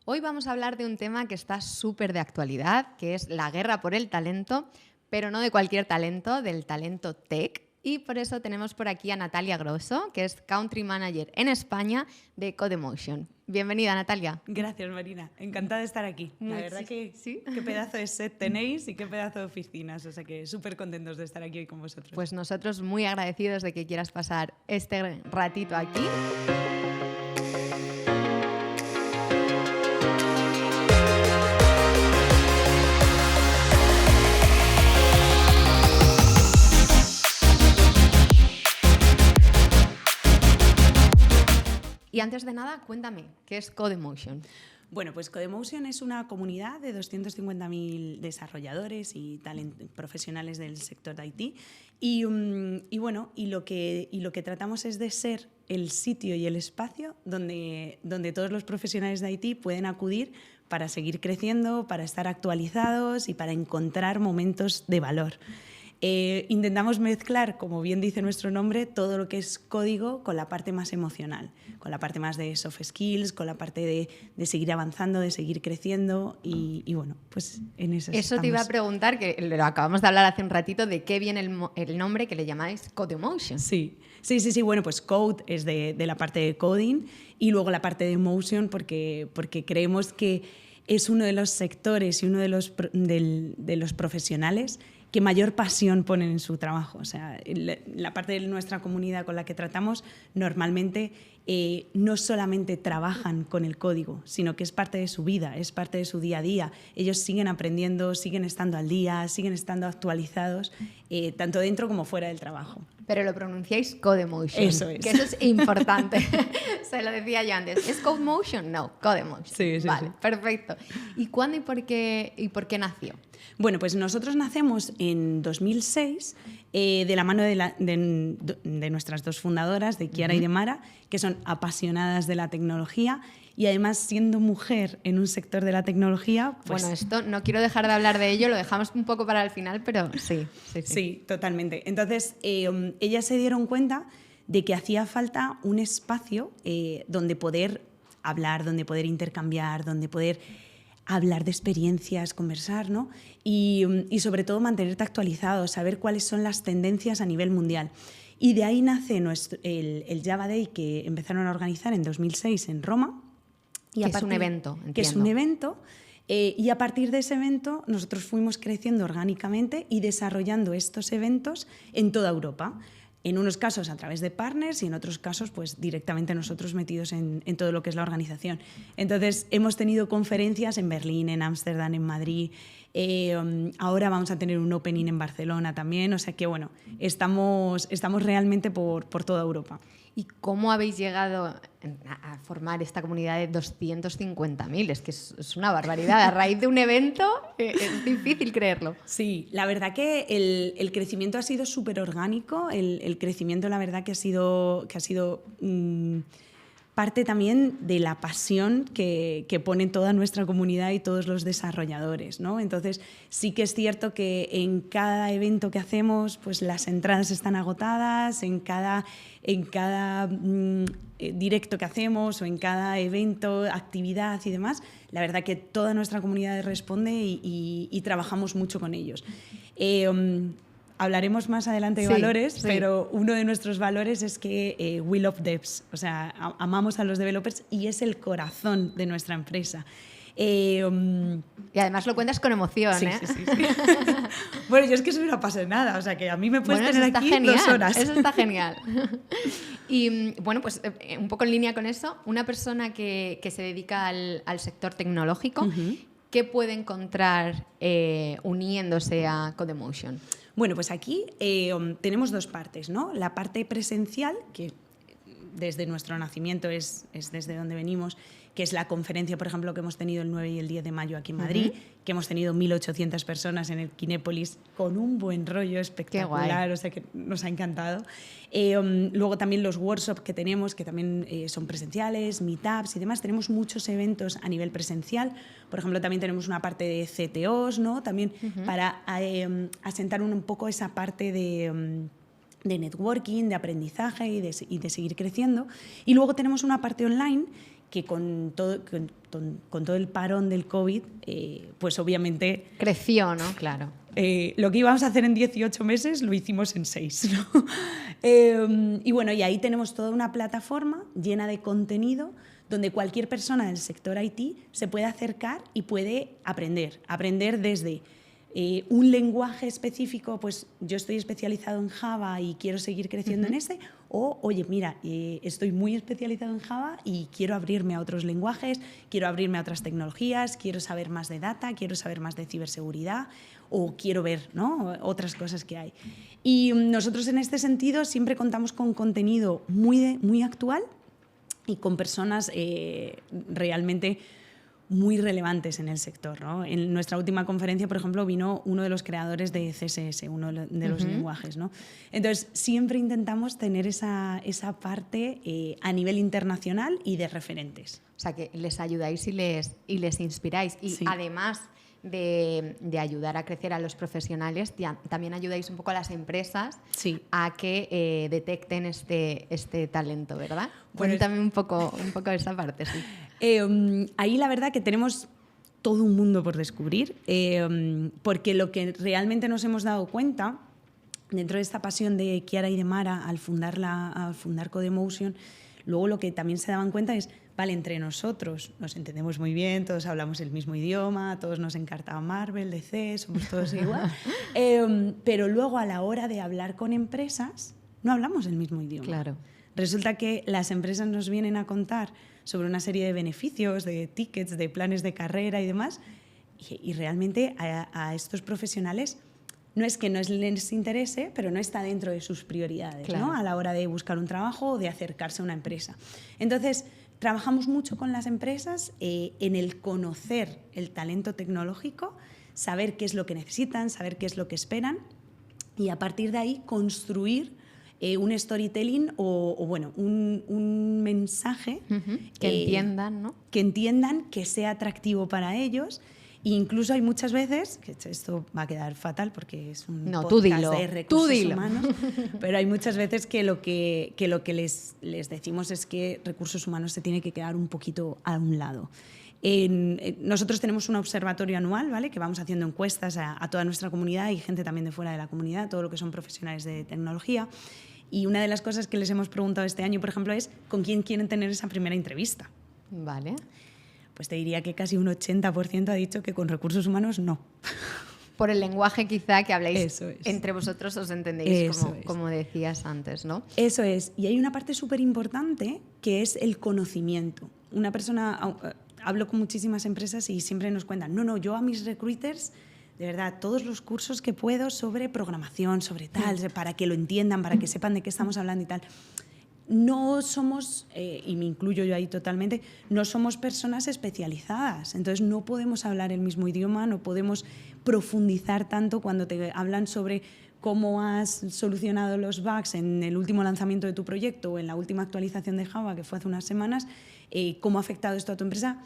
Hoy vamos a hablar de un tema que está súper de actualidad, que es la guerra por el talento, pero no de cualquier talento, del talento tech. Y por eso tenemos por aquí a Natalia Grosso, que es Country Manager en España de Codemotion. Bienvenida, Natalia. Gracias, Marina. Encantada de estar aquí. La verdad que ¿Sí? qué pedazo de set tenéis y qué pedazo de oficinas. O sea que súper contentos de estar aquí hoy con vosotros. Pues nosotros muy agradecidos de que quieras pasar este ratito aquí. Y antes de nada, cuéntame, ¿qué es Codemotion? Bueno, pues Codemotion es una comunidad de 250.000 desarrolladores y profesionales del sector de IT. Y lo que tratamos es de ser el sitio y el espacio donde todos los profesionales de IT pueden acudir para seguir creciendo, para estar actualizados y para encontrar momentos de valor. Intentamos mezclar, como bien dice nuestro nombre, todo lo que es código con la parte más emocional, con la parte más de soft skills, con la parte de seguir avanzando, de seguir creciendo y bueno, pues en eso estamos. Te iba a preguntar, que lo acabamos de hablar hace un ratito, de qué viene el nombre que le llamáis Codemotion. Sí. Bueno, pues Code es de la parte de coding y luego la parte de emotion porque creemos que es uno de los sectores y uno de los profesionales que mayor pasión ponen en su trabajo. O sea, la parte de nuestra comunidad con la que tratamos normalmente no solamente trabajan con el código, sino que es parte de su vida, es parte de su día a día. Ellos siguen aprendiendo, siguen estando al día, siguen estando actualizados, tanto dentro como fuera del trabajo. Pero lo pronunciáis Codemotion. Eso es. Que eso es importante. Se lo decía yo antes. ¿Es Codemotion? No, Codemotion. Sí, vale, perfecto. ¿Y cuándo y por qué nació? Bueno, pues nosotros nacemos en 2006 de la mano de nuestras dos fundadoras, de Chiara y de Mara, que son apasionadas de la tecnología y además siendo mujer en un sector de la tecnología... Pues... Bueno, esto no quiero dejar de hablar de ello, lo dejamos un poco para el final, pero sí. Sí, totalmente. Entonces, ellas se dieron cuenta de que hacía falta un espacio donde poder hablar, donde poder intercambiar, donde poder hablar de experiencias, conversar, ¿no? Y sobre todo mantenerte actualizado, saber cuáles son las tendencias a nivel mundial. Y de ahí nace el Java Day que empezaron a organizar en 2006 en Roma. Es un evento, entiendo. Que es un evento. Y a partir de ese evento nosotros fuimos creciendo orgánicamente y desarrollando estos eventos en toda Europa. En unos casos a través de partners y en otros casos pues directamente nosotros metidos en todo lo que es la organización. Entonces hemos tenido conferencias en Berlín, en Ámsterdam, en Madrid. Ahora vamos a tener un opening en Barcelona también. O sea que bueno, estamos realmente por toda Europa. ¿Y cómo habéis llegado a formar esta comunidad de 250.000? Es que es una barbaridad. A raíz de un evento es difícil creerlo. Sí, la verdad que el crecimiento ha sido súper orgánico. El crecimiento, la verdad, que ha sido parte también de la pasión que pone toda nuestra comunidad y todos los desarrolladores, ¿no? Entonces, sí que es cierto que en cada evento que hacemos, pues las entradas están agotadas, en cada directo que hacemos o en cada evento, actividad y demás, la verdad que toda nuestra comunidad responde y trabajamos mucho con ellos. Hablaremos más adelante de valores, pero uno de nuestros valores es que we love devs, o sea, amamos a los developers y es el corazón de nuestra empresa. Y además lo cuentas con emoción, sí, ¿eh? Sí. Bueno, yo es que soy una apasionada, o sea, que a mí me puedes tener aquí genial, 2 horas. Eso está genial. Y bueno, pues un poco en línea con eso, una persona que se dedica al sector tecnológico, ¿qué puede encontrar uniéndose a Codemotion? Bueno, pues aquí tenemos 2 partes, ¿no? La parte presencial, que desde nuestro nacimiento es desde donde venimos, que es la conferencia, por ejemplo, que hemos tenido el 9 y el 10 de mayo aquí en Madrid, que hemos tenido 1.800 personas en el Kinépolis con un buen rollo espectacular, o sea que nos ha encantado. Luego también los workshops que tenemos, que también son presenciales, meetups y demás. Tenemos muchos eventos a nivel presencial. Por ejemplo, también tenemos una parte de CTOs, ¿no? También para asentar un poco esa parte de networking, de aprendizaje y de seguir creciendo. Y luego tenemos una parte online que con todo el parón del COVID, pues obviamente... Creció, ¿no? Claro. Lo que íbamos a hacer en 18 meses lo hicimos en 6, ¿no? Y bueno, y ahí tenemos toda una plataforma llena de contenido donde cualquier persona del sector IT se puede acercar y puede aprender desde un lenguaje específico, pues yo estoy especializado en Java y quiero seguir creciendo en este, o oye, mira, estoy muy especializado en Java y quiero abrirme a otros lenguajes, quiero abrirme a otras tecnologías, quiero saber más de data, quiero saber más de ciberseguridad o quiero ver, ¿no?, otras cosas que hay. Y nosotros en este sentido siempre contamos con contenido muy actual y con personas realmente muy relevantes en el sector, ¿no? En nuestra última conferencia, por ejemplo, vino uno de los creadores de CSS, uno de los lenguajes, ¿no? Entonces, siempre intentamos tener esa parte a nivel internacional y de referentes. O sea, que les ayudáis y les inspiráis. Y además de ayudar a crecer a los profesionales, también ayudáis un poco a las empresas a que detecten este talento, ¿verdad? Cuéntame un poco esa parte, sí. Ahí la verdad que tenemos todo un mundo por descubrir, porque lo que realmente nos hemos dado cuenta dentro de esta pasión de Chiara y de Mara al fundar Codemotion, luego lo que también se daban cuenta es, vale, entre nosotros nos entendemos muy bien, todos hablamos el mismo idioma, todos nos encanta Marvel, DC, somos todos igual, pero luego a la hora de hablar con empresas no hablamos el mismo idioma. Claro. Resulta que las empresas nos vienen a contar sobre una serie de beneficios, de tickets, de planes de carrera y demás, y realmente a estos profesionales no es que no les interese, pero no está dentro de sus prioridades, claro, ¿no?, a la hora de buscar un trabajo o de acercarse a una empresa. Entonces, trabajamos mucho con las empresas en el conocer el talento tecnológico, saber qué es lo que necesitan, saber qué es lo que esperan, y a partir de ahí construir un storytelling o bueno, un mensaje que entiendan, ¿no? Que entiendan, que sea atractivo para ellos. E incluso hay muchas veces, que esto va a quedar fatal porque es un podcast de recursos humanos, pero hay muchas veces que lo que les decimos es que recursos humanos se tiene que quedar un poquito a un lado. Nosotros tenemos un observatorio anual, ¿vale?, que vamos haciendo encuestas a toda nuestra comunidad y gente también de fuera de la comunidad, todo lo que son profesionales de tecnología. Y una de las cosas que les hemos preguntado este año, por ejemplo, es ¿con quién quieren tener esa primera entrevista? Vale. Pues te diría que casi un 80% ha dicho que con recursos humanos no. Por el lenguaje quizá que habláis entre vosotros, os entendéis, como decías antes, ¿no? Eso es. Y hay una parte súper importante que es el conocimiento. Una persona... Hablo con muchísimas empresas y siempre nos cuentan, no, yo a mis recruiters, de verdad, todos los cursos que puedo sobre programación, sobre tal, para que lo entiendan, para que sepan de qué estamos hablando y tal. No somos, y me incluyo yo ahí totalmente, no somos personas especializadas, entonces no podemos hablar el mismo idioma, no podemos profundizar tanto cuando te hablan sobre cómo has solucionado los bugs en el último lanzamiento de tu proyecto o en la última actualización de Java, que fue hace unas semanas, cómo ha afectado esto a tu empresa.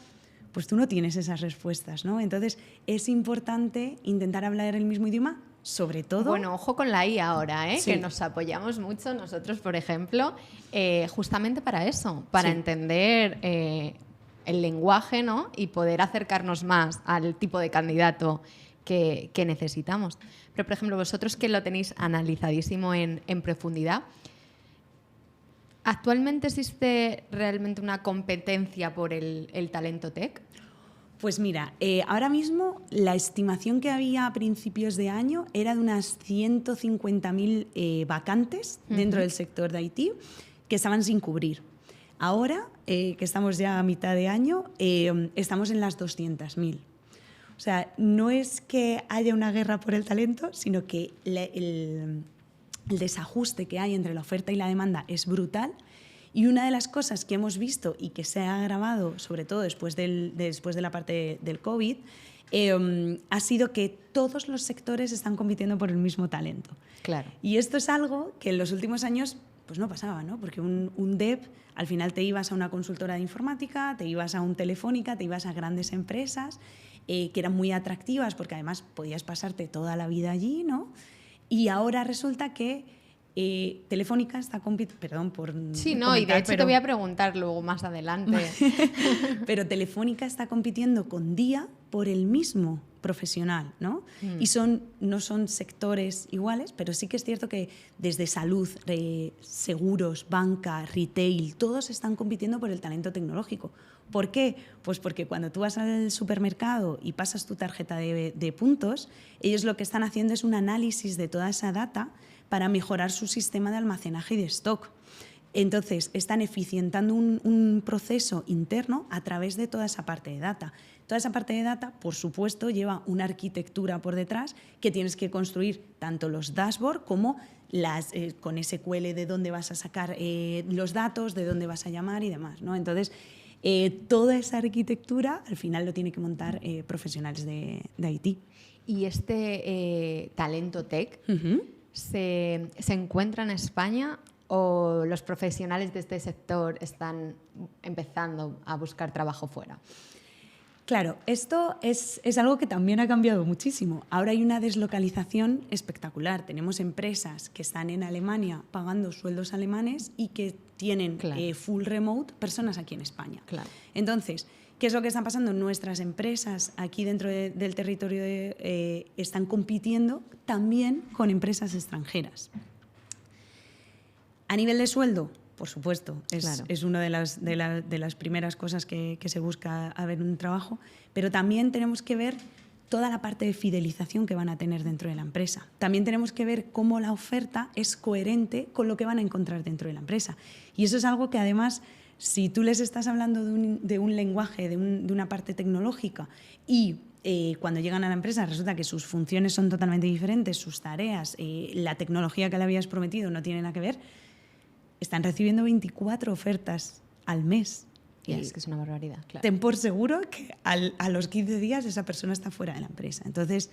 Pues tú no tienes esas respuestas, ¿no? Entonces es importante intentar hablar el mismo idioma, sobre todo... Bueno, ojo con la I ahora, que nos apoyamos mucho nosotros, por ejemplo, justamente para eso, para entender el lenguaje, ¿no?, y poder acercarnos más al tipo de candidato que necesitamos. Pero, por ejemplo, vosotros que lo tenéis analizadísimo en profundidad, ¿actualmente existe realmente una competencia por el talento tech? Pues mira, ahora mismo la estimación que había a principios de año era de unas 150.000 vacantes dentro del sector de IT que estaban sin cubrir. Ahora, que estamos ya a mitad de año, estamos en las 200.000. O sea, no es que haya una guerra por el talento, sino que el desajuste que hay entre la oferta y la demanda es brutal. Y una de las cosas que hemos visto y que se ha agravado, sobre todo después de la parte del COVID, ha sido que todos los sectores están compitiendo por el mismo talento. Claro. Y esto es algo que en los últimos años pues no pasaba, ¿no? Porque un dev, al final te ibas a una consultora de informática, te ibas a un Telefónica, te ibas a grandes empresas que eran muy atractivas porque además podías pasarte toda la vida allí, ¿no? Y ahora resulta que Telefónica está compitiendo, perdón por Sí, no, y de hecho te voy a preguntar luego más adelante. Pero Telefónica está compitiendo con Día por el mismo profesional, ¿no? Y no son sectores iguales, pero sí que es cierto que desde salud, seguros, banca, retail, todos están compitiendo por el talento tecnológico. ¿Por qué? Pues porque cuando tú vas al supermercado y pasas tu tarjeta de puntos, ellos lo que están haciendo es un análisis de toda esa data para mejorar su sistema de almacenaje y de stock. Entonces, están eficientando un proceso interno a través de toda esa parte de data. Toda esa parte de data, por supuesto, lleva una arquitectura por detrás que tienes que construir tanto los dashboards como con SQL de dónde vas a sacar los datos, de dónde vas a llamar y demás, ¿no? Entonces, toda esa arquitectura al final lo tiene que montar profesionales de IT. ¿Y este talento tech se encuentra en España o los profesionales de este sector están empezando a buscar trabajo fuera? Claro, esto es algo que también ha cambiado muchísimo. Ahora hay una deslocalización espectacular. Tenemos empresas que están en Alemania pagando sueldos alemanes y que tienen full remote personas aquí en España. Claro. Entonces, ¿qué es lo que está pasando? Nuestras empresas aquí dentro del territorio están compitiendo también con empresas extranjeras. A nivel de sueldo, por supuesto, es una de las primeras cosas que se busca a ver en un trabajo, pero también tenemos que ver toda la parte de fidelización que van a tener dentro de la empresa. También tenemos que ver cómo la oferta es coherente con lo que van a encontrar dentro de la empresa. Y eso es algo que además, si tú les estás hablando de un lenguaje, de una parte tecnológica y cuando llegan a la empresa resulta que sus funciones son totalmente diferentes, sus tareas, la tecnología que le habías prometido no tiene nada que ver, están recibiendo 24 ofertas al mes. Es que es una barbaridad. Claro. Ten por seguro que a los 15 días esa persona está fuera de la empresa. Entonces,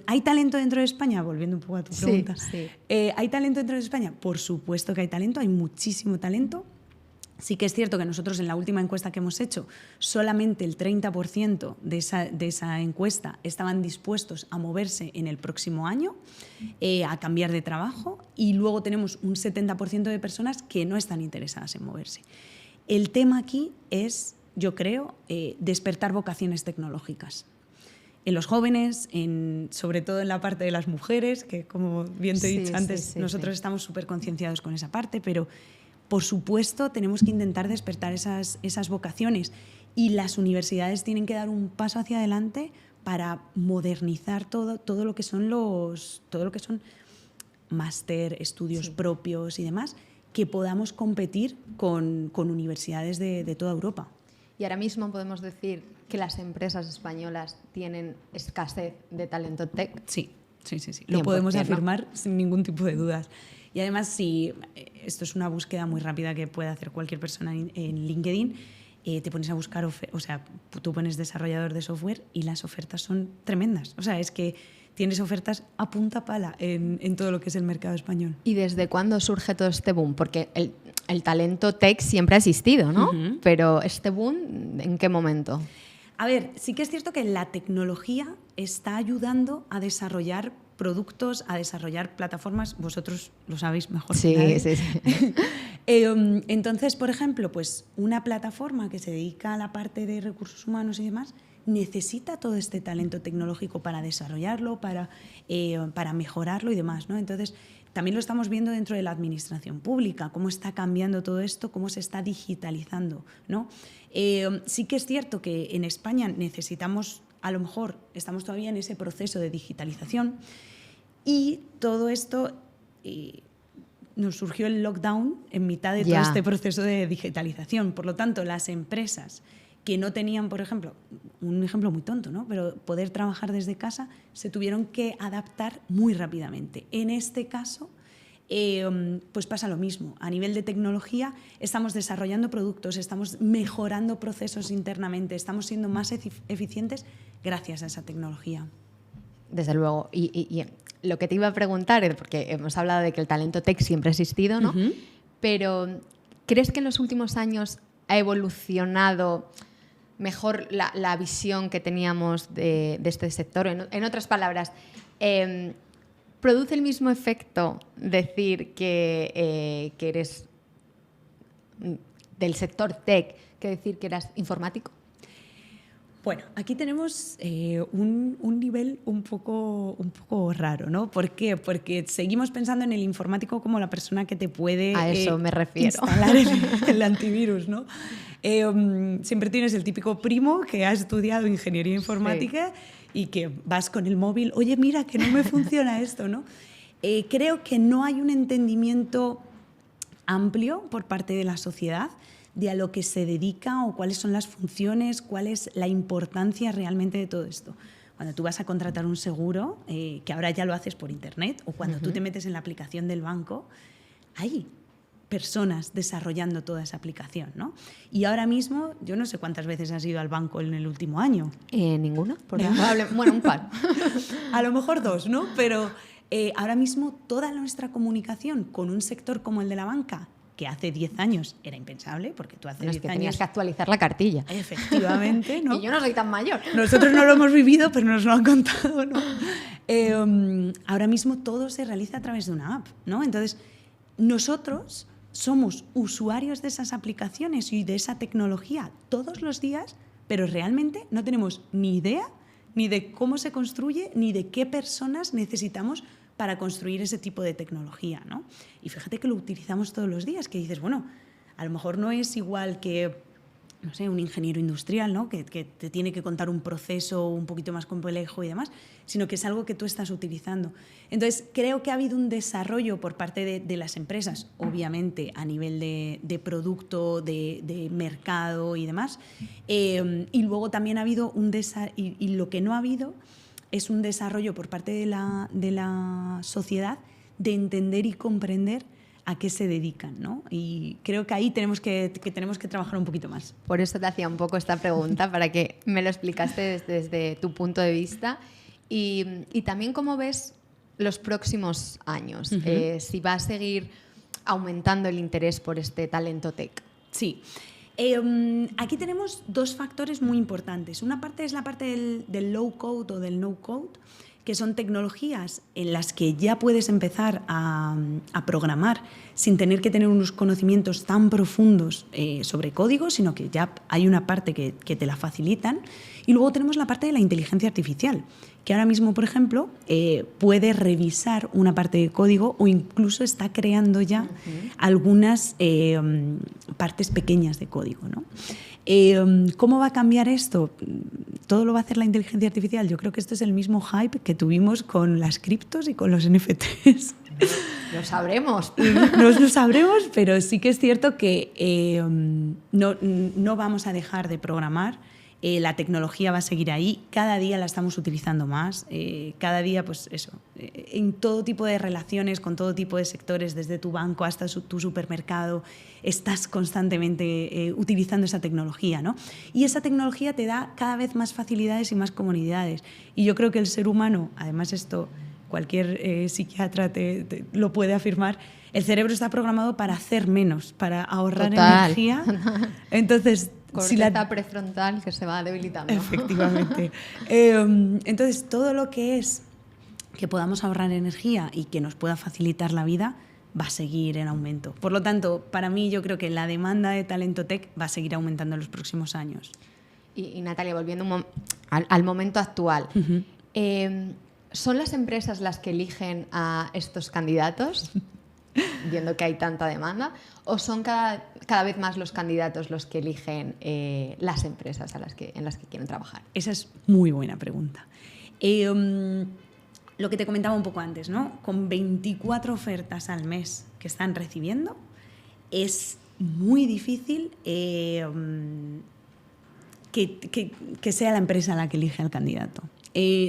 ¿hay talento dentro de España? Volviendo un poco a tu pregunta. Sí. ¿Hay talento dentro de España? Por supuesto que hay talento, hay muchísimo talento. Sí que es cierto que nosotros en la última encuesta que hemos hecho, solamente el 30% de esa encuesta estaban dispuestos a moverse en el próximo año, a cambiar de trabajo, y luego tenemos un 70% de personas que no están interesadas en moverse. El tema aquí es, yo creo, despertar vocaciones tecnológicas. En los jóvenes, sobre todo en la parte de las mujeres, que como bien te he dicho antes, nosotros estamos súper concienciados con esa parte, pero por supuesto tenemos que intentar despertar esas vocaciones, y las universidades tienen que dar un paso hacia adelante para modernizar todo lo que son máster, estudios propios y demás, que podamos competir con universidades de toda Europa. Y ahora mismo podemos decir que las empresas españolas tienen escasez de talento tech. Sí. Lo podemos afirmar sin ningún tipo de dudas. Y además, esto es una búsqueda muy rápida que puede hacer cualquier persona en LinkedIn. Te pones a buscar, tú pones desarrollador de software y las ofertas son tremendas. O sea, es que tienes ofertas a punta pala en todo lo que es el mercado español. ¿Y desde cuándo surge todo este boom? Porque el talento tech siempre ha existido, ¿no? Pero este boom, ¿en qué momento? A ver, sí que es cierto que la tecnología está ayudando a desarrollar productos, a desarrollar plataformas. Vosotros lo sabéis mejor que nadie. Sí. Entonces, por ejemplo, pues una plataforma que se dedica a la parte de recursos humanos y demás necesita todo este talento tecnológico para desarrollarlo, para mejorarlo y demás, ¿no? Entonces, también lo estamos viendo dentro de la administración pública, cómo está cambiando todo esto, cómo se está digitalizando, ¿no? Sí que es cierto que en España necesitamos, a lo mejor estamos todavía en ese proceso de digitalización, y todo esto nos surgió el lockdown en mitad de todo este proceso de digitalización. Por lo tanto, las empresas que no tenían, por ejemplo, un ejemplo muy tonto, ¿no?, pero poder trabajar desde casa, se tuvieron que adaptar muy rápidamente. En este caso, pues pasa lo mismo. A nivel de tecnología estamos desarrollando productos, estamos mejorando procesos internamente, estamos siendo más eficientes gracias a esa tecnología. Desde luego. Y lo que te iba a preguntar, porque hemos hablado de que el talento tech siempre ha existido, ¿no? Pero ¿crees que en los últimos años ha evolucionado mejor la visión que teníamos de este sector? En otras palabras, ¿produce el mismo efecto decir que eres del sector tech que decir que eras informático? Bueno, aquí tenemos un nivel un poco raro, ¿no? ¿Por qué? Porque seguimos pensando en el informático como la persona que te puede A eso me refiero. Instalar el antivirus, ¿no? Siempre tienes el típico primo que ha estudiado ingeniería informática y que vas con el móvil, oye, mira, que no me funciona esto, ¿no? Creo que no hay un entendimiento amplio por parte de la sociedad de a lo que se dedica o cuáles son las funciones, cuál es la importancia realmente de todo esto. Cuando tú vas a contratar un seguro, que ahora ya lo haces por internet, o cuando tú te metes en la aplicación del banco, hay personas desarrollando toda esa aplicación, ¿no? Y ahora mismo, yo no sé cuántas veces has ido al banco en el último año. ¿Ninguna? Bueno, un par. A lo mejor 2, ¿no? Pero ahora mismo toda nuestra comunicación con un sector como el de la banca, que hace 10 años era impensable, porque tú hace 10 años... tenías que actualizar la cartilla. Efectivamente, ¿no? Y yo no soy tan mayor. Nosotros no lo hemos vivido, pero nos lo han contado, ¿no? Ahora mismo todo se realiza a través de una app, ¿no? Entonces, nosotros somos usuarios de esas aplicaciones y de esa tecnología todos los días, pero realmente no tenemos ni idea ni de cómo se construye, ni de qué personas necesitamos para construir ese tipo de tecnología, ¿no? Y fíjate que lo utilizamos todos los días, que dices, bueno, a lo mejor no es igual que, no sé, un ingeniero industrial, ¿no? que te tiene que contar un proceso un poquito más complejo y demás, sino que es algo que tú estás utilizando. Entonces, creo que ha habido un desarrollo por parte de las empresas, obviamente a nivel de producto, de mercado y demás, y luego también ha habido y lo que no ha habido es un desarrollo por parte de la sociedad de entender y comprender a qué se dedican, ¿no? Y creo que ahí tenemos que trabajar un poquito más. Por eso te hacía un poco esta pregunta, para que me lo explicaste desde tu punto de vista. Y también cómo ves los próximos años, si va a seguir aumentando el interés por este talento tech. Sí. Aquí tenemos 2 factores muy importantes. Una parte es la parte del low code o del no code, que son tecnologías en las que ya puedes empezar a programar sin tener que tener unos conocimientos tan profundos sobre código, sino que ya hay una parte que te la facilitan. Y luego tenemos la parte de la inteligencia artificial, que ahora mismo, por ejemplo, puede revisar una parte de código o incluso está creando ya algunas partes pequeñas de código, ¿no? ¿Cómo va a cambiar esto? ¿Todo lo va a hacer la inteligencia artificial? Yo creo que esto es el mismo hype que tuvimos con las criptos y con los NFTs. Lo sabremos. No lo sabremos, pero sí que es cierto que no vamos a dejar de programar. La tecnología va a seguir ahí, cada día la estamos utilizando más, cada día, pues eso, en todo tipo de relaciones, con todo tipo de sectores, desde tu banco hasta tu supermercado, estás constantemente utilizando esa tecnología, ¿no? Y esa tecnología te da cada vez más facilidades y más comodidades. Y yo creo que el ser humano, además esto cualquier psiquiatra te lo puede afirmar, el cerebro está programado para hacer menos, para ahorrar energía. Entonces, corteza prefrontal que se va debilitando. Efectivamente. Entonces, todo lo que es que podamos ahorrar energía y que nos pueda facilitar la vida va a seguir en aumento. Por lo tanto, para mí yo creo que la demanda de talento tech va a seguir aumentando en los próximos años. Y Natalia, volviendo al momento actual, ¿son las empresas las que eligen a estos candidatos? Viendo que hay tanta demanda, ¿o son cada vez más los candidatos los que eligen las empresas en las que quieren trabajar? Esa es muy buena pregunta. Lo que te comentaba un poco antes, ¿no? Con 24 ofertas al mes que están recibiendo, es muy difícil que sea la empresa la que elige al candidato.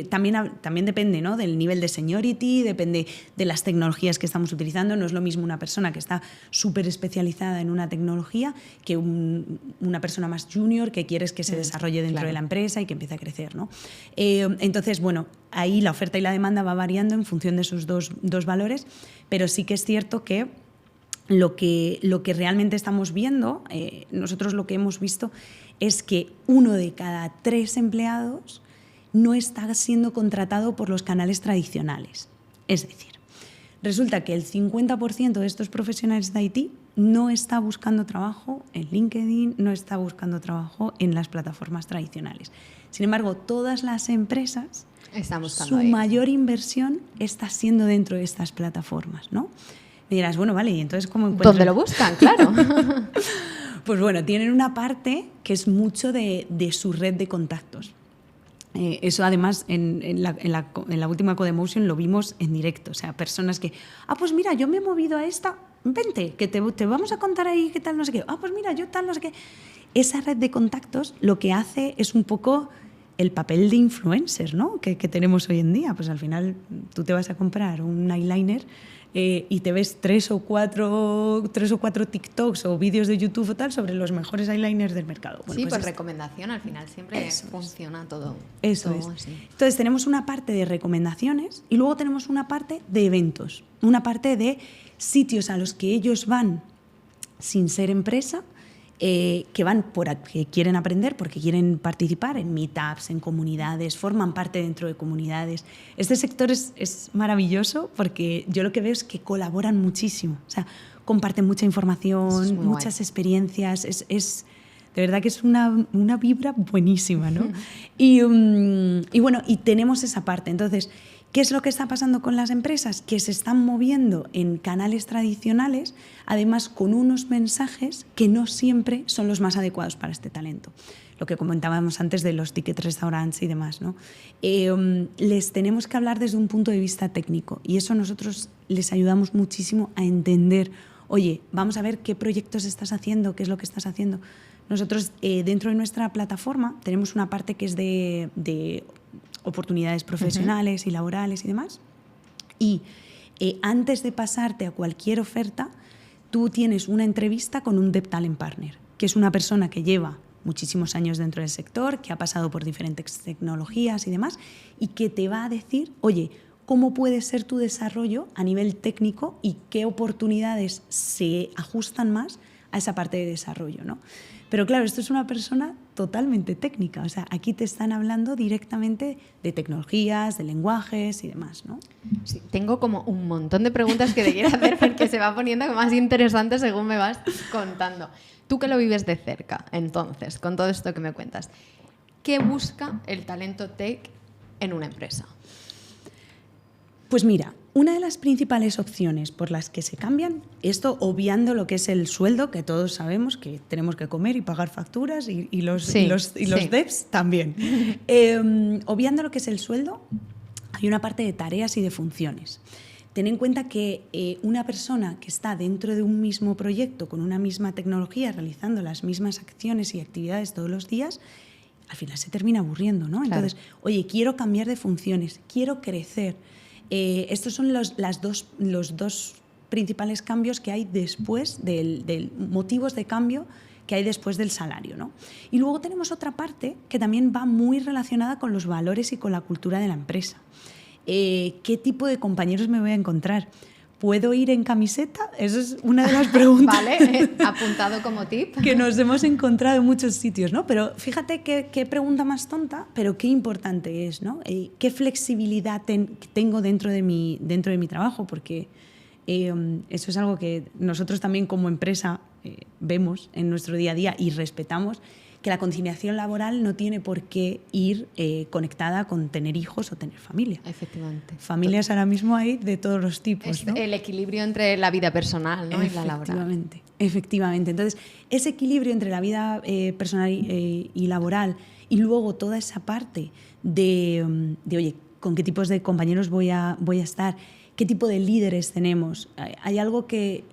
También depende, ¿no?, del nivel de seniority, depende de las tecnologías que estamos utilizando. No es lo mismo una persona que está súper especializada en una tecnología que una persona más junior que quieres que se desarrolle dentro de la empresa y que empiece a crecer, ¿no? Entonces, bueno, ahí la oferta y la demanda va variando en función de esos dos valores, pero sí que es cierto que lo que realmente estamos viendo, nosotros lo que hemos visto es que 1 de cada 3 empleados no está siendo contratado por los canales tradicionales. Es decir, resulta que el 50% de estos profesionales de IT no está buscando trabajo en LinkedIn, no está buscando trabajo en las plataformas tradicionales. Sin embargo, todas las empresas, su mayor inversión está siendo dentro de estas plataformas, ¿no? Me dirás, bueno, vale, ¿y entonces cómo encuentran? ¿Dónde lo buscan? Claro. Pues bueno, tienen una parte que es mucho de su red de contactos. Eso además en la última Codemotion lo vimos en directo. O sea, personas que, pues mira, yo me he movido a esta, vente, que te vamos a contar ahí qué tal, no sé qué. Pues mira, yo tal, no sé qué. Esa red de contactos lo que hace es un poco el papel de influencer, ¿no? que tenemos hoy en día. Pues al final tú te vas a comprar un eyeliner y te ves tres o cuatro TikToks o vídeos de YouTube o tal sobre los mejores eyeliners del mercado. Bueno, sí, pues por recomendación al final siempre funciona todo. Eso es. Así. Entonces tenemos una parte de recomendaciones y luego tenemos una parte de eventos, una parte de sitios a los que ellos van sin ser empresa, que van porque quieren aprender, porque quieren participar en meetups, en comunidades, forman parte dentro de comunidades. Este sector es maravilloso porque yo lo que veo es que colaboran muchísimo, o sea, comparten mucha información, muchas experiencias, de verdad que es una vibra buenísima, ¿no? Y bueno, y tenemos esa parte. Entonces, ¿qué es lo que está pasando con las empresas? Que se están moviendo en canales tradicionales, además con unos mensajes que no siempre son los más adecuados para este talento. Lo que comentábamos antes de los ticket restaurants y demás, ¿no? Les tenemos que hablar desde un punto de vista técnico y eso nosotros les ayudamos muchísimo a entender, oye, vamos a ver qué proyectos estás haciendo, qué es lo que estás haciendo. Nosotros dentro de nuestra plataforma tenemos una parte que es de oportunidades profesionales y laborales y demás. Y antes de pasarte a cualquier oferta, tú tienes una entrevista con un Dev Talent Partner, que es una persona que lleva muchísimos años dentro del sector, que ha pasado por diferentes tecnologías y demás, y que te va a decir, oye, ¿cómo puede ser tu desarrollo a nivel técnico y qué oportunidades se ajustan más a esa parte de desarrollo, ¿no? Pero claro, esto es una persona totalmente técnica, o sea, aquí te están hablando directamente de tecnologías, de lenguajes y demás, ¿no? Sí, tengo como un montón de preguntas que te quiero hacer porque se va poniendo más interesante según me vas contando. Tú que lo vives de cerca, entonces, con todo esto que me cuentas, ¿qué busca el talento tech en una empresa? Pues mira, una de las principales opciones por las que se cambian, esto obviando lo que es el sueldo, que todos sabemos que tenemos que comer y pagar facturas y los devs también. Obviando lo que es el sueldo, hay una parte de tareas y de funciones. Ten en cuenta que una persona que está dentro de un mismo proyecto, con una misma tecnología, realizando las mismas acciones y actividades todos los días, al final se termina aburriendo, ¿no? Entonces, oye, quiero cambiar de funciones, quiero crecer. Estos son los dos principales cambios que hay después del motivos de cambio que hay después del salario, ¿no? Y luego tenemos otra parte que también va muy relacionada con los valores y con la cultura de la empresa. ¿Qué tipo de compañeros me voy a encontrar? ¿Puedo ir en camiseta? Esa es una de las preguntas. Vale, apuntado como tip. Que nos hemos encontrado en muchos sitios, ¿no? Pero fíjate qué pregunta más tonta, pero qué importante es, ¿no? ¿Qué flexibilidad tengo dentro de mi trabajo? Porque eso es algo que nosotros también como empresa vemos en nuestro día a día y respetamos, que la conciliación laboral no tiene por qué ir conectada con tener hijos o tener familia. Efectivamente. Familias ahora mismo hay de todos los tipos, ¿no? El equilibrio entre la vida personal, ¿no? y la laboral. Efectivamente. Entonces, ese equilibrio entre la vida personal y laboral y luego toda esa parte de oye, ¿con qué tipos de compañeros voy a estar? ¿Qué tipo de líderes tenemos? Hay algo que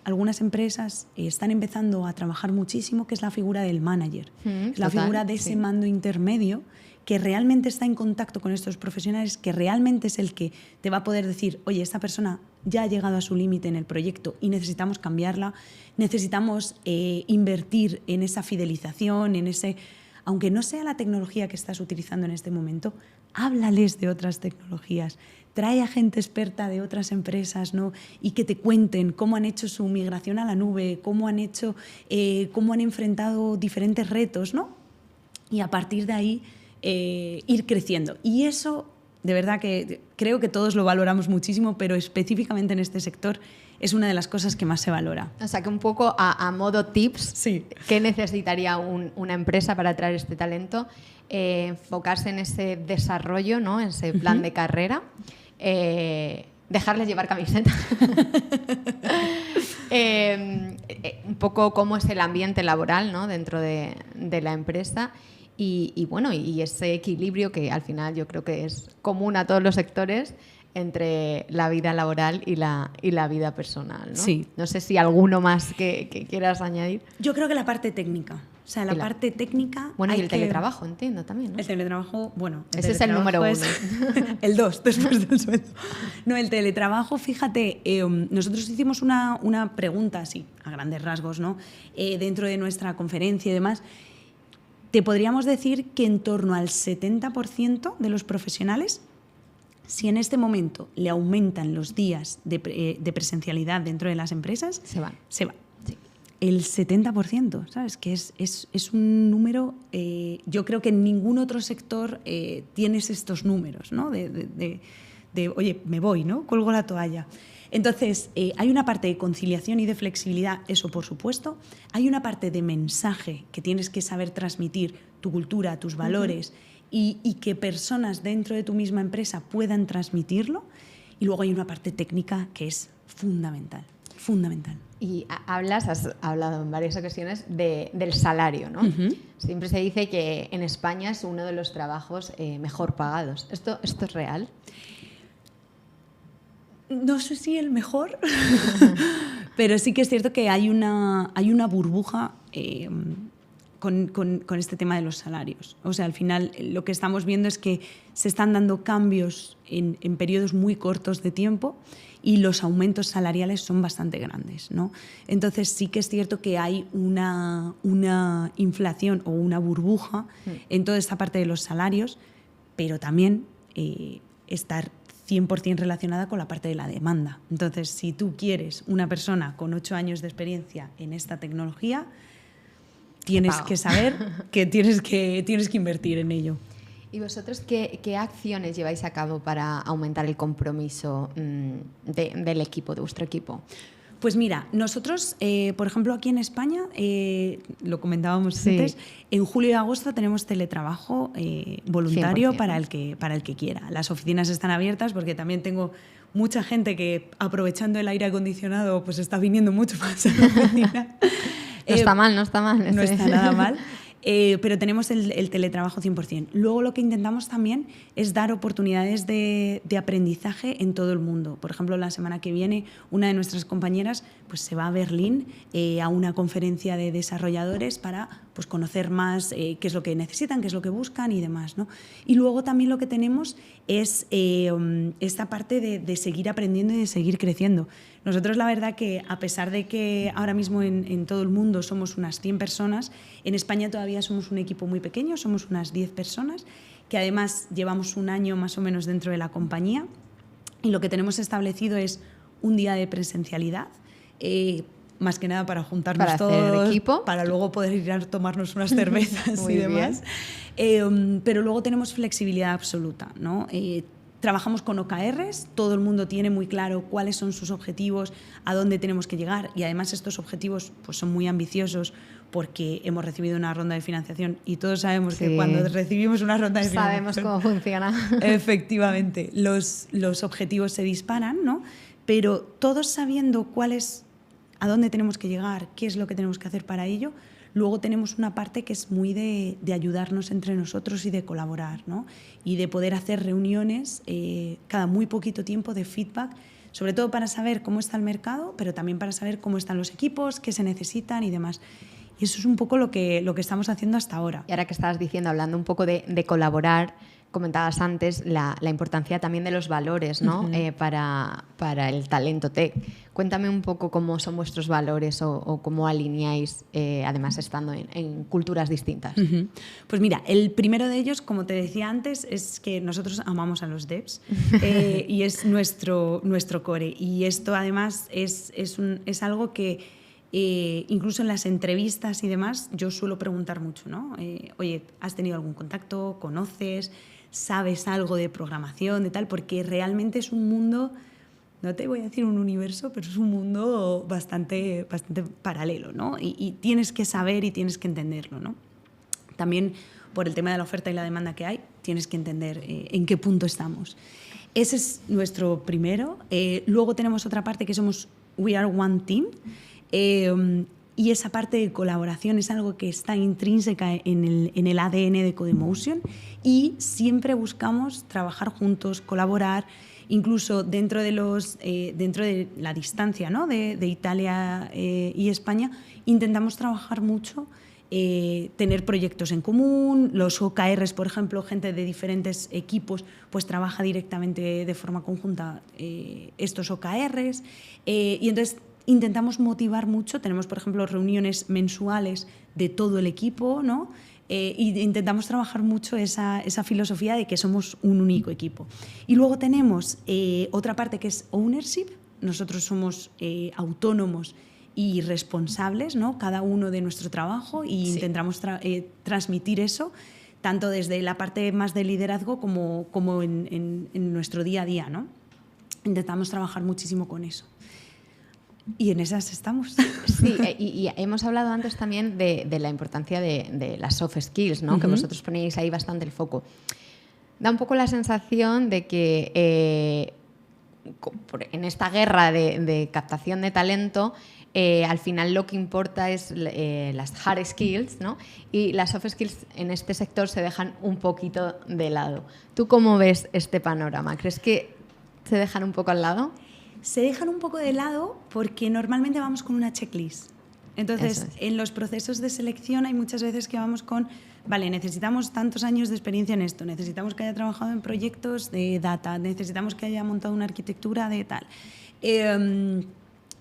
algunas empresas están empezando a trabajar muchísimo, que es la figura del manager. Es la figura de ese mando intermedio que realmente está en contacto con estos profesionales, que realmente es el que te va a poder decir, oye, esta persona ya ha llegado a su límite en el proyecto y necesitamos cambiarla, necesitamos invertir en esa fidelización, en ese... Aunque no sea la tecnología que estás utilizando en este momento, háblales de otras tecnologías. Trae a gente experta de otras empresas, ¿no? Y que te cuenten cómo han hecho su migración a la nube, cómo han enfrentado diferentes retos, ¿no? Y a partir de ahí ir creciendo. Y eso de verdad que creo que todos lo valoramos muchísimo, pero específicamente en este sector es una de las cosas que más se valora. O sea, que un poco a modo tips, sí. ¿Qué necesitaría una empresa para atraer este talento? Enfocarse en ese desarrollo, ¿no? En ese plan de carrera. Dejarles llevar camiseta. Un poco cómo es el ambiente laboral, ¿no? Dentro de la empresa. Y bueno, y ese equilibrio que al final yo creo que es común a todos los sectores entre la vida laboral y la vida personal, ¿no? Sí. No sé si alguno más que quieras añadir. Yo creo que la parte técnica. O sea, la parte técnica... Bueno, y el teletrabajo, entiendo también, ¿no? El teletrabajo, bueno... Ese es el número 1. El 2, después del sueldo. No, el teletrabajo, fíjate, nosotros hicimos una pregunta así, a grandes rasgos, ¿no? Dentro de nuestra conferencia y demás. Te podríamos decir que en torno al 70% de los profesionales, si en este momento le aumentan los días de presencialidad dentro de las empresas, se van. Sí. El 70%, ¿sabes? Que es un número, yo creo que en ningún otro sector tienes estos números, ¿no? De oye, me voy, ¿no? Cuelgo la toalla. Entonces, hay una parte de conciliación y de flexibilidad, eso por supuesto. Hay una parte de mensaje que tienes que saber transmitir, tu cultura, tus valores, y que personas dentro de tu misma empresa puedan transmitirlo. Y luego hay una parte técnica que es fundamental. Y has hablado en varias ocasiones del salario, ¿no? Siempre se dice que en España es uno de los trabajos mejor pagados. ¿Esto es real? No sé si el mejor, pero sí que es cierto que hay una burbuja con este tema de los salarios. O sea, al final lo que estamos viendo es que se están dando cambios en periodos muy cortos de tiempo y los aumentos salariales son bastante grandes, ¿no? Entonces sí que es cierto que hay una inflación o una burbuja en toda esta parte de los salarios, pero también estar 100% relacionada con la parte de la demanda. Entonces, si tú quieres una persona con 8 años de experiencia en esta tecnología, tienes que saber que tienes que invertir en ello. ¿Y vosotros qué acciones lleváis a cabo para aumentar el compromiso del equipo, de vuestro equipo? Pues mira, nosotros, por ejemplo, aquí en España, lo comentábamos antes, en julio y agosto tenemos teletrabajo voluntario 100%. para el que quiera. Las oficinas están abiertas porque también tengo mucha gente que, aprovechando el aire acondicionado, pues está viniendo mucho más a la oficina. No está mal. No está nada mal. Pero tenemos el teletrabajo 100%. Luego lo que intentamos también es dar oportunidades de aprendizaje en todo el mundo. Por ejemplo, la semana que viene una de nuestras compañeras pues, se va a Berlín a una conferencia de desarrolladores para pues, conocer más qué es lo que necesitan, qué es lo que buscan y demás, ¿no? Y luego también lo que tenemos es esta parte de seguir aprendiendo y de seguir creciendo. Nosotros la verdad que a pesar de que ahora mismo en todo el mundo somos unas 100 personas, en España todavía somos un equipo muy pequeño, somos unas 10 personas, que además llevamos un año más o menos dentro de la compañía y lo que tenemos establecido es un día de presencialidad, más que nada para juntarnos para todos, hacer equipo, para luego poder ir a tomarnos unas cervezas y demás. Pero luego tenemos flexibilidad absoluta, ¿no? Trabajamos con OKRs, todo el mundo tiene muy claro cuáles son sus objetivos, a dónde tenemos que llegar y además estos objetivos pues, son muy ambiciosos porque hemos recibido una ronda de financiación y todos sabemos que cuando recibimos una ronda de financiación... Sabemos cómo funciona. Efectivamente, los objetivos se disparan, ¿no? Pero todos sabiendo a dónde tenemos que llegar, qué es lo que tenemos que hacer para ello. Luego tenemos una parte que es muy de ayudarnos entre nosotros y de colaborar, ¿no? Y de poder hacer reuniones cada muy poquito tiempo de feedback, sobre todo para saber cómo está el mercado, pero también para saber cómo están los equipos, qué se necesitan y demás. Y eso es un poco lo que estamos haciendo hasta ahora. Y ahora que estabas diciendo, hablando un poco de colaborar, comentabas antes la importancia también de los valores, ¿no? Para el talento tech. Cuéntame un poco cómo son vuestros valores o cómo alineáis, además estando en culturas distintas. Pues mira, el primero de ellos, como te decía antes, es que nosotros amamos a los devs y es nuestro core. Y esto además es algo que incluso en las entrevistas y demás, yo suelo preguntar mucho, ¿no? Oye, ¿has tenido algún contacto? ¿Conoces? ¿Sabes algo de programación, de tal? Porque realmente es un mundo, no te voy a decir un universo, pero es un mundo bastante paralelo, ¿no? Y tienes que saber y tienes que entenderlo, ¿no? También por el tema de la oferta y la demanda que hay, tienes que entender en qué punto estamos. Ese es nuestro primero. Luego tenemos otra parte que somos We Are One Team. Y esa parte de colaboración es algo que está intrínseca en el ADN de Codemotion y siempre buscamos trabajar juntos, colaborar, incluso dentro de la distancia, ¿no? de Italia y España, intentamos trabajar mucho, tener proyectos en común, los OKRs, por ejemplo, gente de diferentes equipos pues trabaja directamente de forma conjunta estos OKRs y entonces intentamos motivar mucho, tenemos por ejemplo reuniones mensuales de todo el equipo, ¿no? Y intentamos trabajar mucho esa filosofía de que somos un único equipo. Y luego tenemos otra parte que es ownership, nosotros somos autónomos y responsables, ¿no? Cada uno de nuestro trabajo y intentamos transmitir eso tanto desde la parte más de liderazgo como en nuestro día a día, ¿no? Intentamos trabajar muchísimo con eso. Y en esas estamos. Sí, y hemos hablado antes también de la importancia de las soft skills, ¿no? Que vosotros ponéis ahí bastante el foco. Da un poco la sensación de que en esta guerra de captación de talento, al final lo que importa es las hard skills, ¿no? Y las soft skills en este sector se dejan un poquito de lado. ¿Tú cómo ves este panorama? ¿Crees que se dejan un poco al lado? Se dejan un poco de lado porque normalmente vamos con una checklist. Entonces, en los procesos de selección hay muchas veces que vamos con, vale, necesitamos tantos años de experiencia en esto, necesitamos que haya trabajado en proyectos de data, necesitamos que haya montado una arquitectura de tal.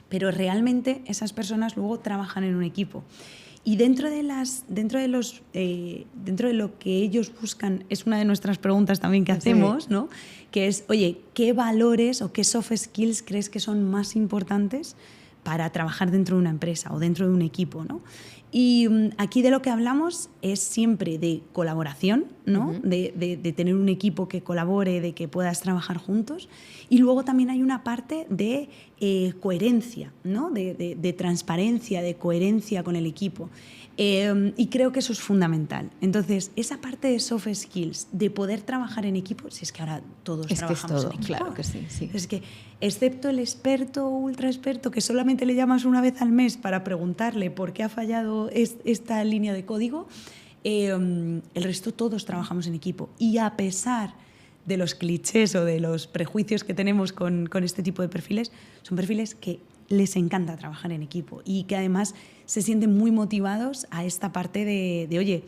Pero realmente esas personas luego trabajan en un equipo. Y dentro de lo que ellos buscan, es una de nuestras preguntas también que hacemos, ¿no? Que es, oye, ¿qué valores o qué soft skills crees que son más importantes para trabajar dentro de una empresa o dentro de un equipo, ¿no? Y aquí de lo que hablamos es siempre de colaboración, ¿no? De tener un equipo que colabore, de que puedas trabajar juntos. Y luego también hay una parte de coherencia, ¿no? De transparencia, de coherencia con el equipo. Y creo que eso es fundamental. Entonces, esa parte de soft skills, de poder trabajar en equipo, si es que ahora todos trabajamos en equipo. Claro que sí. Es que, excepto el experto o ultra experto, que solamente le llamas una vez al mes para preguntarle por qué ha fallado esta línea de código, el resto todos trabajamos en equipo. Y a pesar de los clichés o de los prejuicios que tenemos con este tipo de perfiles, son perfiles que les encanta trabajar en equipo y que además se sienten muy motivados a esta parte de oye,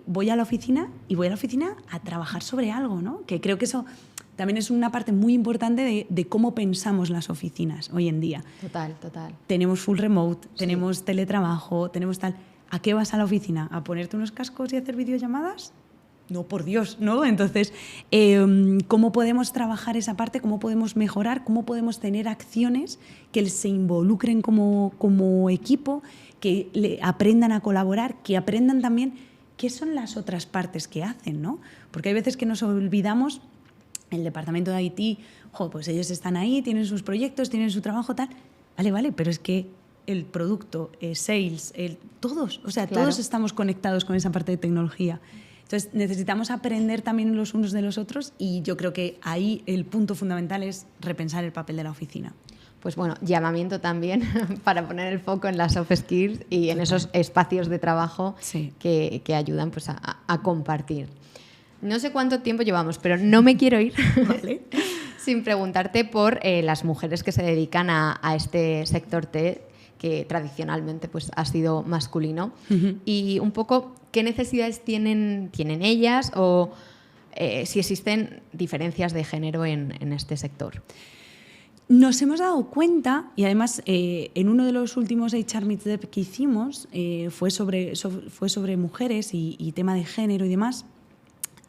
voy a la oficina y voy a la oficina a trabajar sobre algo, ¿no? Que creo que eso también es una parte muy importante de cómo pensamos las oficinas hoy en día. Total. Tenemos full remote, tenemos teletrabajo, tenemos tal. ¿A qué vas a la oficina? ¿A ponerte unos cascos y hacer videollamadas? No, por Dios, ¿no? Entonces, ¿cómo podemos trabajar esa parte? ¿Cómo podemos mejorar? ¿Cómo podemos tener acciones que se involucren como equipo, que aprendan a colaborar, que aprendan también qué son las otras partes que hacen, ¿no? Porque hay veces que nos olvidamos, el departamento de IT, pues ellos están ahí, tienen sus proyectos, tienen su trabajo, tal. Vale, pero es que el producto, sales, todos, o sea, claro, todos estamos conectados con esa parte de tecnología. Entonces, necesitamos aprender también los unos de los otros y yo creo que ahí el punto fundamental es repensar el papel de la oficina. Pues bueno, llamamiento también para poner el foco en las soft skills y en esos espacios de trabajo que ayudan pues, a compartir. No sé cuánto tiempo llevamos, pero no me quiero ir sin preguntarte por las mujeres que se dedican a este sector tech, que tradicionalmente pues, ha sido masculino, y un poco qué necesidades tienen ellas o si existen diferencias de género en este sector. Nos hemos dado cuenta, y además en uno de los últimos HR Meets Dev que hicimos fue sobre mujeres y tema de género y demás,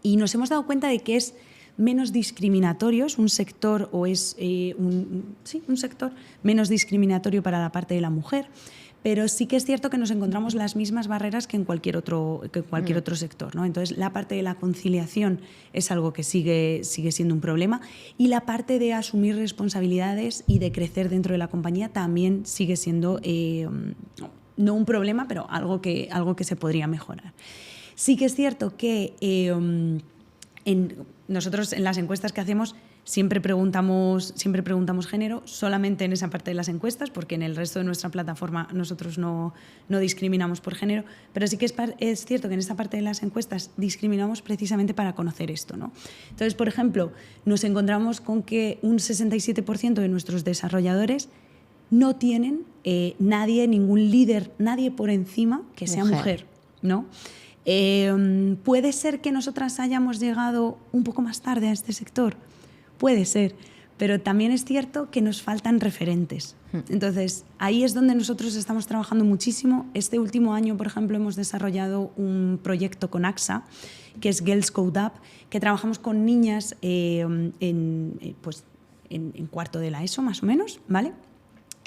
y nos hemos dado cuenta de que es menos discriminatorios, un sector o es un sector menos discriminatorio para la parte de la mujer. Pero sí que es cierto que nos encontramos las mismas barreras que en cualquier otro sector, ¿no? Entonces, la parte de la conciliación es algo que sigue siendo un problema, y la parte de asumir responsabilidades y de crecer dentro de la compañía también sigue siendo, no un problema, pero algo que se podría mejorar. Sí que es cierto que nosotros en las encuestas que hacemos siempre preguntamos género, solamente en esa parte de las encuestas, porque en el resto de nuestra plataforma nosotros no discriminamos por género, pero sí que es cierto que en esta parte de las encuestas discriminamos precisamente para conocer esto, ¿no? Entonces, por ejemplo, nos encontramos con que un 67% de nuestros desarrolladores no tienen ningún líder, nadie por encima que sea mujer, ¿no? ¿Puede ser que nosotras hayamos llegado un poco más tarde a este sector? Puede ser, pero también es cierto que nos faltan referentes. Entonces, ahí es donde nosotros estamos trabajando muchísimo. Este último año, por ejemplo, hemos desarrollado un proyecto con AXA, que es Girls Code Up, que trabajamos con niñas en cuarto de la ESO, más o menos, ¿vale?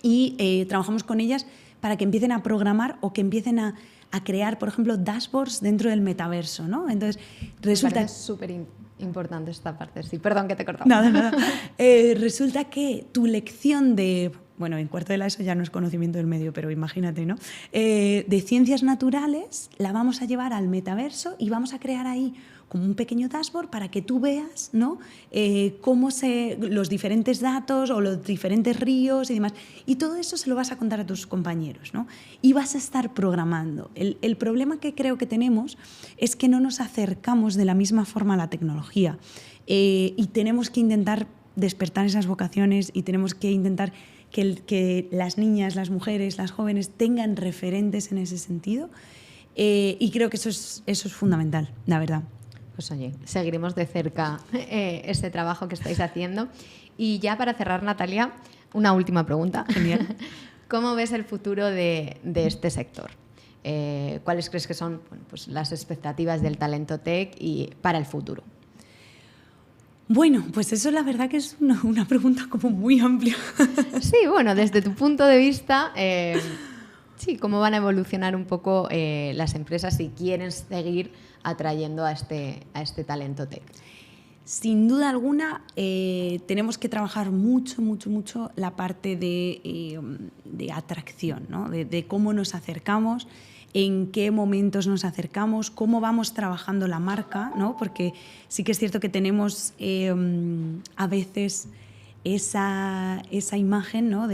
Y trabajamos con ellas para que empiecen a programar o que empiecen a crear, por ejemplo, dashboards dentro del metaverso, ¿no? Entonces, resulta súper importante esta parte, sí. Perdón que te he cortado. Nada. Resulta que tu lección de, bueno, en cuarto de la ESO ya no es conocimiento del medio, pero imagínate, ¿no? De ciencias naturales la vamos a llevar al metaverso y vamos a crear ahí como un pequeño dashboard para que tú veas, ¿no? Los diferentes datos o los diferentes ríos y demás. Y todo eso se lo vas a contar a tus compañeros, ¿no? Y vas a estar programando. El problema que creo que tenemos es que no nos acercamos de la misma forma a la tecnología, y tenemos que intentar despertar esas vocaciones y tenemos que intentar que las niñas, las mujeres, las jóvenes tengan referentes en ese sentido, y creo que eso es fundamental, la verdad. Pues oye, seguiremos de cerca ese trabajo que estáis haciendo. Y ya para cerrar, Natalia, una última pregunta. Genial. ¿Cómo ves el futuro de este sector? ¿Cuáles crees que son pues las expectativas del talento tech y para el futuro? Bueno, pues eso la verdad que es una pregunta como muy amplia. Sí, bueno, desde tu punto de vista, sí, ¿cómo van a evolucionar un poco las empresas si quieren seguir atrayendo a este talento tech? Sin duda alguna, tenemos que trabajar mucho la parte de atracción, ¿no? De cómo nos acercamos, en qué momentos nos acercamos, cómo vamos trabajando la marca, ¿no? Porque sí que es cierto que tenemos a veces esa imagen, ¿no?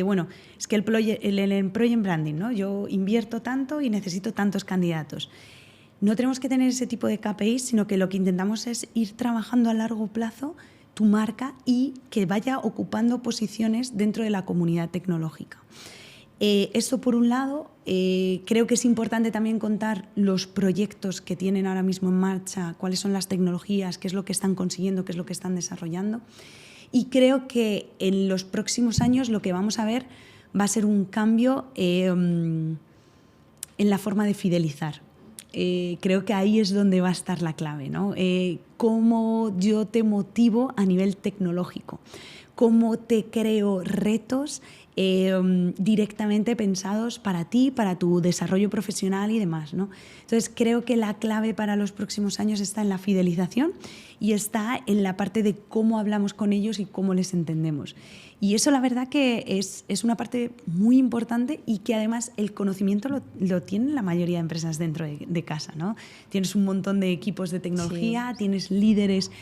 Bueno, es que el employer branding, ¿no? Yo invierto tanto y necesito tantos candidatos. No tenemos que tener ese tipo de KPIs, sino que lo que intentamos es ir trabajando a largo plazo tu marca y que vaya ocupando posiciones dentro de la comunidad tecnológica. Eso por un lado. Creo que es importante también contar los proyectos que tienen ahora mismo en marcha, cuáles son las tecnologías, qué es lo que están consiguiendo, qué es lo que están desarrollando. Y creo que en los próximos años lo que vamos a ver va a ser un cambio en la forma de fidelizar. Creo que ahí es donde va a estar la clave, ¿no? Cómo yo te motivo a nivel tecnológico, cómo te creo retos directamente pensados para ti, para tu desarrollo profesional y demás, ¿no? Entonces creo que la clave para los próximos años está en la fidelización y está en la parte de cómo hablamos con ellos y cómo les entendemos. Y eso la verdad que es una parte muy importante y que además el conocimiento lo tienen la mayoría de empresas dentro de casa, ¿no? Tienes un montón de equipos de tecnología, sí. Tienes líderes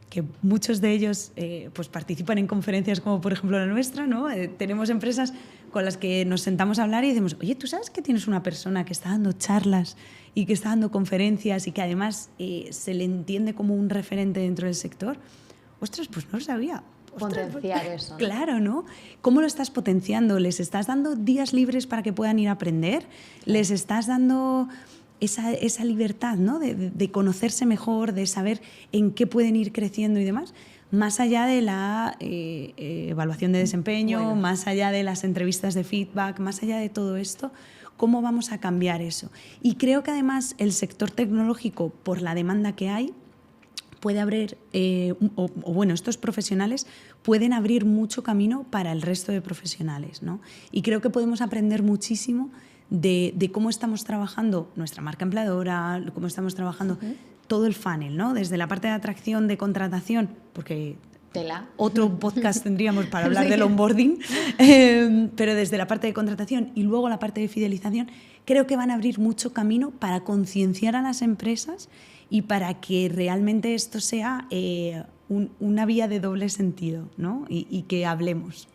que muchos de ellos pues participan en conferencias como por ejemplo la nuestra, ¿no? Tenemos empresas con las que nos sentamos a hablar y decimos, oye, ¿tú sabes que tienes una persona que está dando charlas y que está dando conferencias y que además se le entiende como un referente dentro del sector? Ostras, pues no lo sabía. Potenciar eso. Claro, ¿no? ¿Cómo lo estás potenciando? ¿Les estás dando días libres para que puedan ir a aprender? ¿Les estás dando esa libertad, ¿no? de conocerse mejor, de saber en qué pueden ir creciendo y demás? Más allá de la evaluación de desempeño, bueno, más allá de las entrevistas de feedback, más allá de todo esto, ¿cómo vamos a cambiar eso? Y creo que además el sector tecnológico, por la demanda que hay, puede abrir, bueno, estos profesionales pueden abrir mucho camino para el resto de profesionales, ¿no? Y creo que podemos aprender muchísimo de cómo estamos trabajando nuestra marca empleadora, cómo estamos trabajando todo el funnel, ¿no? Desde la parte de atracción, de contratación, porque otro podcast tendríamos para hablar del onboarding, pero desde la parte de contratación y luego la parte de fidelización, creo que van a abrir mucho camino para concienciar a las empresas y para que realmente esto sea una vía de doble sentido, ¿no? Y que hablemos.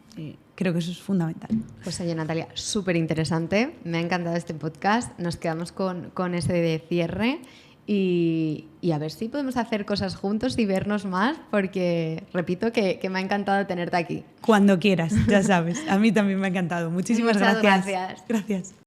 Creo que eso es fundamental. Pues oye, Natalia, súper interesante. Me ha encantado este podcast. Nos quedamos con ese de cierre y a ver si podemos hacer cosas juntos y vernos más, porque repito que me ha encantado tenerte aquí. Cuando quieras, ya sabes. A mí también me ha encantado. Muchísimas Muchas gracias. Gracias. Gracias.